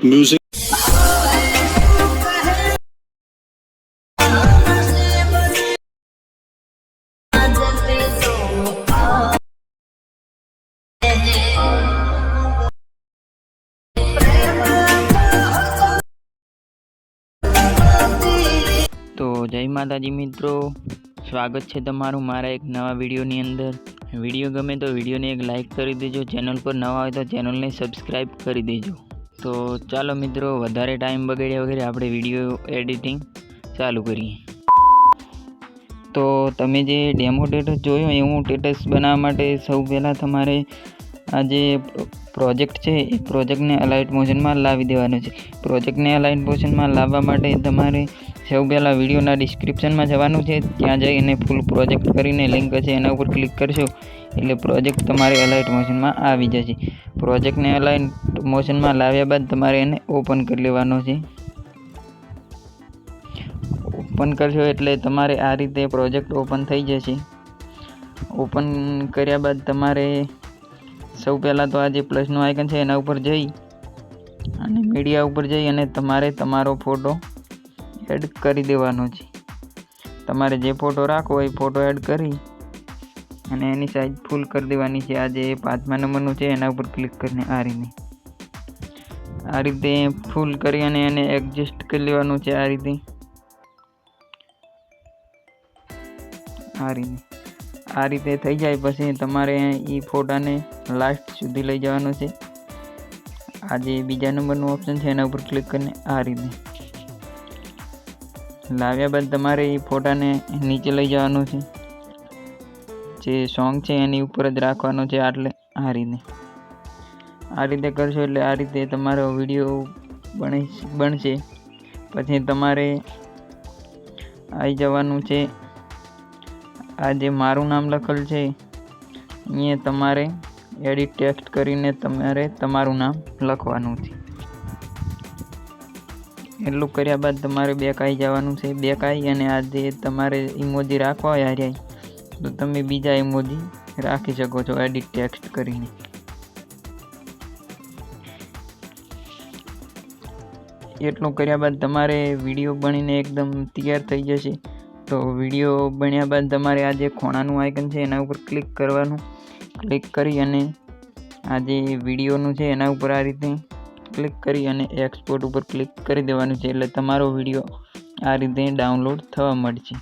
Music. તો જય માતાજી મિત્રો, સ્વાગત છે તમારું મારા એક નવા વિડીયોની અંદર. વિડીયો ગમે તો વિડીયોને એક લાઇક કરી દેજો. ચેનલ પર નવા હોય તો ચેનલને સબસ્ક્રાઈબ કરી દેજો. તો ચાલો મિત્રો, વધારે ટાઈમ બગાડ્યા વગર આપણે વિડીયો એડિટિંગ ચાલુ કરીએ. તો તમે જે ડેમો સ્ટેટસ જોયો એવું સ્ટેટસ બનાવવા માટે સૌ પહેલાં તમારે આ જે પ્રોજેક્ટ છે એ પ્રોજેક્ટને અલાઇટ મોશનમાં લાવી દેવાનો છે. પ્રોજેક્ટને અલાઇટ મોશનમાં લાવવા માટે તમારે સૌ પહેલાં વિડીયોના ડિસ્ક્રિપ્શનમાં જવાનું છે. ત્યાં જઈને ફૂલ પ્રોજેક્ટ કરીને લિંક છે એના ઉપર ક્લિક કરશો એટલે પ્રોજેક્ટ તમારે અલાઇટ મોશનમાં આવી જશે. પ્રોજેક્ટને અલાઇટ મોશનમાં લાવ્યા બાદ તમારે એને ઓપન કરી લેવાનો છે. ઓપન કરશો એટલે તમારે આ રીતે પ્રોજેક્ટ ઓપન થઈ જશે. ઓપન કર્યા બાદ તમારે સૌ પહેલાં તો આ જે પ્લસનું આઇકન છે એના ઉપર જઈ અને મીડિયા ઉપર જઈ અને તમારે તમારો ફોટો એડ કરી દેવાનો છે. તમારે જે ફોટો રાખવો એ ફોટો એડ કરી અને એની સાઈઝ ફૂલ કરી દેવાની છે. આ જે 5મા નંબરનું છે એના ઉપર ક્લિક કરીને આ રીતે ફૂલ કરી અને એને એડજસ્ટ કરી લેવાનું છે. આ રીતે થઈ જાય પછી તમારે એ ફોટાને લાસ્ટ સુધી લઈ જવાનો છે. આ જે બીજા નંબરનું ઓપ્શન છે એના ઉપર ક્લિક કરીને આ રીતે લાવ્યા બાદ તમારે એ ફોટાને નીચે લઈ જવાનું છે. જે સોંગ છે એની ઉપર જ રાખવાનો છે. આ રીતે કરશો એટલે આ રીતે તમારો વિડીયો બનશે. પછી તમારે આવી જવાનું છે. આ જે મારું નામ લખેલ છે અહીંયા તમારે એડિટ ટેક્સ્ટ કરીને તમારે તમારું નામ લખવાનું છે. એટલું કર્યા બાદ તમારે બેક આવી જવાનું છે. બેક આવી અને આ જે તમારે ઇમોજી રાખવા હોય હારે તો તમે બીજા ઇમોજી રાખી શકો છો એડિટ ટેક્સ્ટ કરીને. એટલું કર્યા બાદ તમારે વિડીયો બનીને એકદમ તૈયાર થઈ જશે. તો વિડીયો બન્યા બાદ તમારે આ જે ખૂણાનું આઇકન છે એના ઉપર ક્લિક કરવાનું. ક્લિક કરી અને આ જે વિડીયોનું છે એના ઉપર આ રીતે ક્લિક કરી અને એક્સપોર્ટ ઉપર ક્લિક કરી દેવાનું છે એટલે તમારો વિડીયો આ રીતે ડાઉનલોડ થવા મળશે.